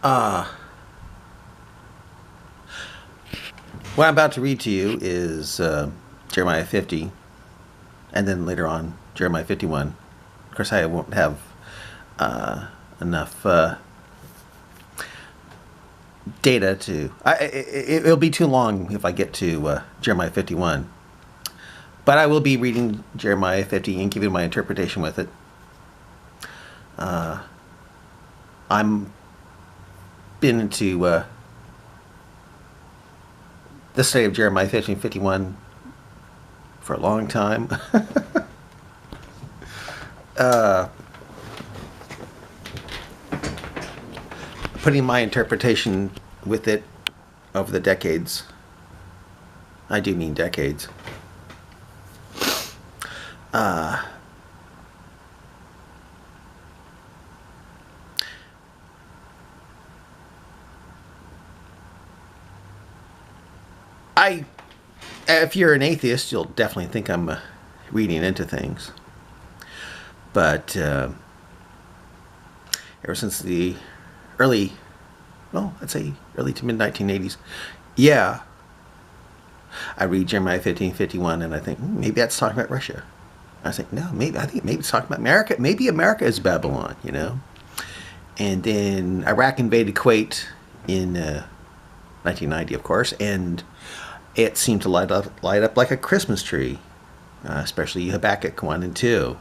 Uh, what I'm about to read to you is Jeremiah 50, and then later on Jeremiah 51. Of course, I won't have enough data to. It'll be too long if I get to Jeremiah 51. But I will be reading Jeremiah 50 and giving my interpretation with it. I'm been into the study of Jeremiah 50 and 51 for a long time. Putting my interpretation with it over the decades. I do mean decades. If you're an atheist, you'll definitely think I'm reading into things. But ever since the early to mid 1980s, yeah, I read Jeremiah 15, 51, and I think maybe that's talking about Russia. I think no, maybe it's talking about America. Maybe America is Babylon, you know. And then Iraq invaded Kuwait in 1990, of course, and it seemed to light up like a Christmas tree, especially Habakkuk 1 and 2.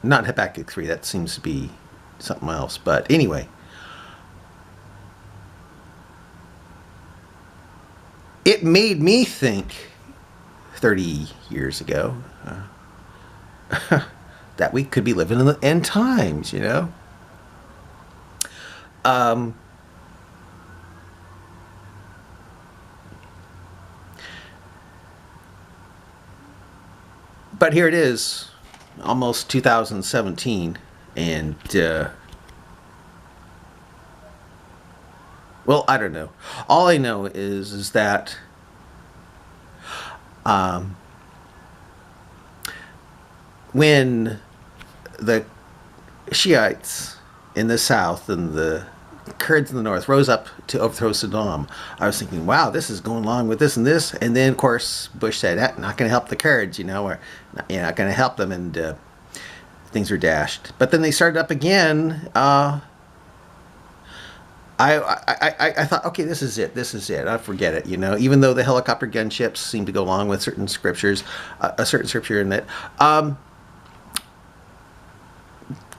Not Habakkuk 3, that seems to be something else. But anyway, it made me think 30 years ago that we could be living in the end times, you know. But here it is, almost 2017, and well, I don't know. All I know is that when the Shiites in the south and the Kurds in the north rose up to overthrow Saddam, I was thinking, wow, this is going along with this and this. And then, of course, Bush said, not going to help the Kurds, you know, or you're not going to help them, and things were dashed. But then they started up again. I thought, okay, this is it. I forget it, you know, even though the helicopter gunships seem to go along with certain scriptures, a certain scripture in it.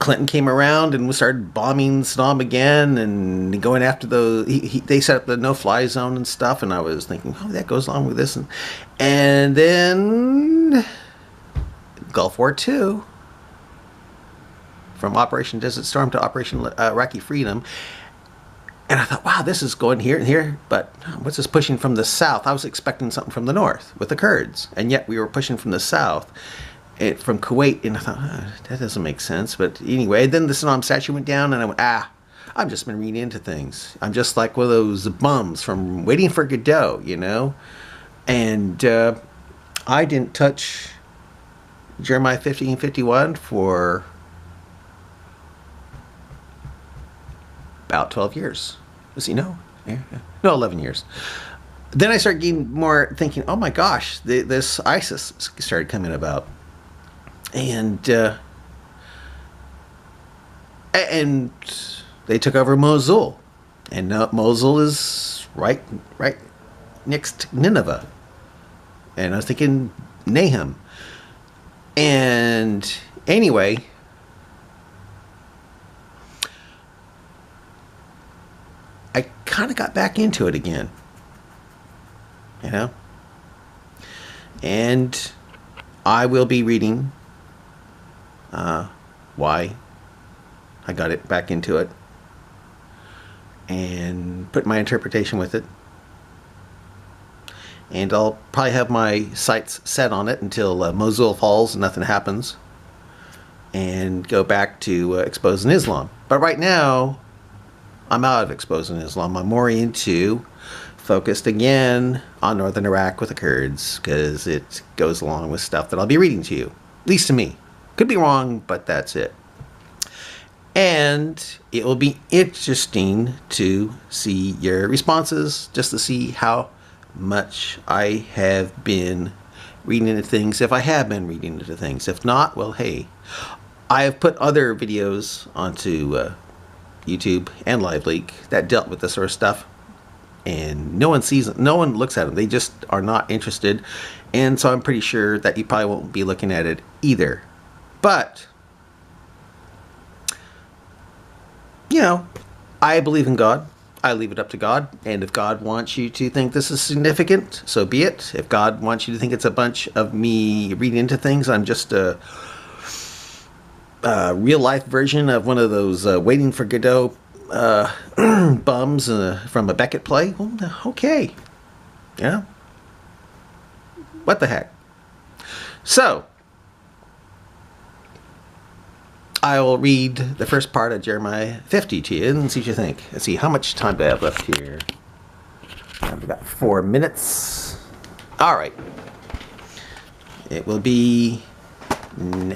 Clinton came around and started bombing Saddam again and going after they set up the no-fly zone and stuff, and I was thinking, oh, that goes along with this. And then Gulf War II, from Operation Desert Storm to Operation Iraqi Freedom. And I thought, wow, this is going here and here, but what's this pushing from the south? I was expecting something from the north with the Kurds, and yet we were pushing from the south. From Kuwait, and I thought, that doesn't make sense. But anyway, then the Saddam statue went down, and I went, I've just been reading into things. I'm just like one of those bums from Waiting for Godot, you know? And I didn't touch Jeremiah 50 and 51 for about 12 years. No, 11 years. Then I started getting more thinking, oh my gosh, this ISIS started coming about. And they took over Mosul, and Mosul is right next to Nineveh. And I was thinking Nahum. And anyway, I kind of got back into it again, you know. And I will be reading why I got it back into it and put my interpretation with it. And I'll probably have my sights set on it until Mosul falls and nothing happens, and go back to exposing Islam. But right now, I'm out of exposing Islam. I'm more into focused again on northern Iraq with the Kurds, because it goes along with stuff that I'll be reading to you, at least to me. Could be wrong, but that's it. And it will be interesting to see your responses, just to see how much I have been reading into things, if I have been reading into things. If not, well, hey, I have put other videos onto YouTube and LiveLeak that dealt with this sort of stuff, and no one sees it, no one looks at them. They just are not interested, and so I'm pretty sure that you probably won't be looking at it either. But you know, I believe in God. I leave it up to God. And if God wants you to think this is significant, so be it. If God wants you to think it's a bunch of me reading into things, I'm just a real life version of one of those Waiting for Godot bums from a Beckett play, well, okay. Yeah. What the heck? So, I will read the first part of Jeremiah 50 to you and see what you think. Let's see, how much time do I have left here? I've got 4 minutes. All right. It will be...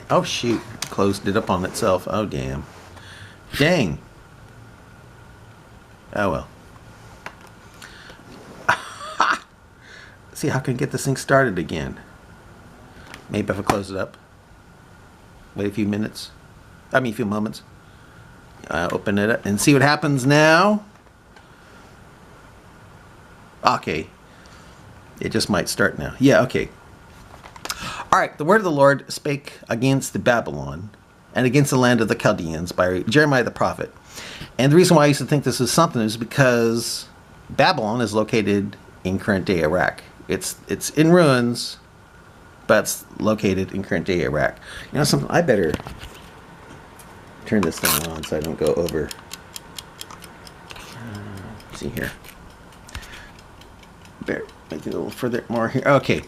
Oh, shoot. Closed it up on itself. Oh, damn. Dang. Oh, well. See, how can I get this thing started again? Maybe if I close it up. Wait a few minutes. I mean, a few moments. Open it up and see what happens now. Okay. It just might start now. Yeah, okay. All right. The word of the Lord spake against the Babylon and against the land of the Chaldeans by Jeremiah the prophet. And the reason why I used to think this was something is because Babylon is located in current-day Iraq. It's in ruins, but it's located in current-day Iraq. You know something? I better turn this thing on so I don't go over. Let's see here. Better make it a little further more here. Okay.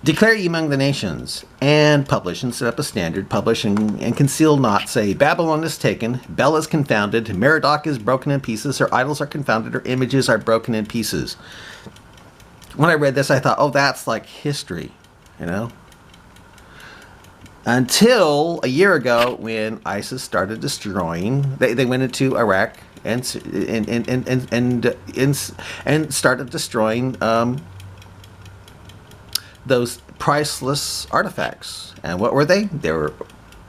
Declare ye among the nations, and publish, and set up a standard, publish, and conceal not, say, Babylon is taken, Bel is confounded, Merodach is broken in pieces, her idols are confounded, her images are broken in pieces. When I read this, I thought, oh, that's like history, you know? Until a year ago, when ISIS started destroying, they went into Iraq and started destroying those priceless artifacts. And what were they? They were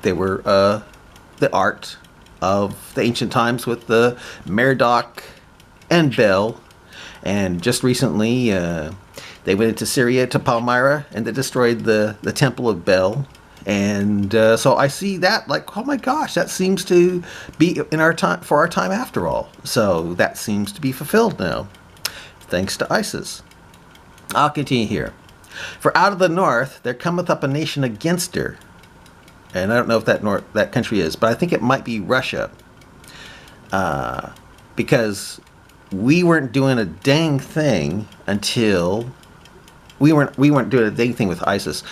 the art of the ancient times with the Merodach and Bel. And just recently, they went into Syria to Palmyra and they destroyed the temple of Bel. And so I see that like, oh my gosh, that seems to be in our time, for our time after all. So that seems to be fulfilled now, thanks to ISIS. I'll continue here. For out of the north there cometh up a nation against her. And I don't know if that country is, but I think it might be Russia. Because we weren't doing a dang thing until we weren't doing a dang thing with ISIS.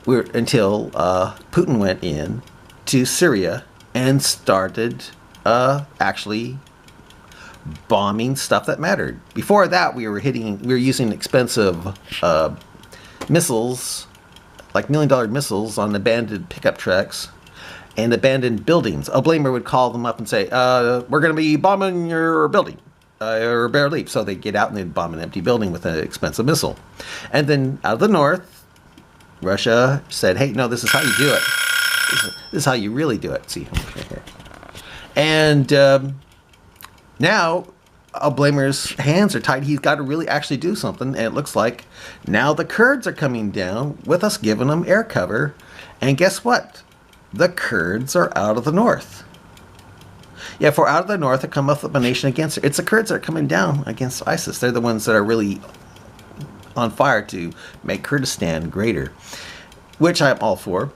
Until Putin went in to Syria and started actually bombing stuff that mattered. Before that, we were using expensive missiles, like $1 million missiles, on abandoned pickup trucks and abandoned buildings. A blamer would call them up and say, "We're going to be bombing your building." Or bear leave. So they'd get out and they'd bomb an empty building with an expensive missile. And then out of the north, Russia said, hey, no, this is how you do it. This is how you really do it. See, right here. And now a blamer's hands are tied. He's got to really actually do something. And it looks like now the Kurds are coming down with us giving them air cover. And guess what? The Kurds are out of the north. Yeah, for out of the north, it cometh up a nation against her. It's the Kurds that are coming down against ISIS. They're the ones that are really on fire to make Kurdistan greater, which I'm all for,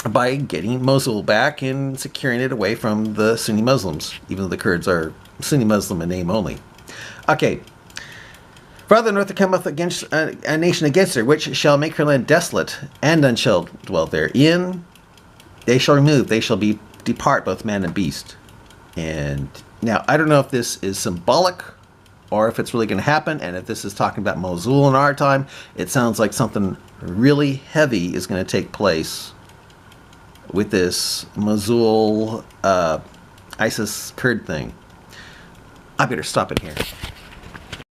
by getting Mosul back and securing it away from the Sunni Muslims, even though the Kurds are Sunni Muslim in name only. Okay. For out of the north, there cometh against a nation against her, which shall make her land desolate, and none shall dwell therein. They shall remove, they shall depart, both man and beast. And now, I don't know if this is symbolic or if it's really going to happen. And if this is talking about Mosul in our time, it sounds like something really heavy is going to take place with this Mosul ISIS Kurd thing. I better stop it here.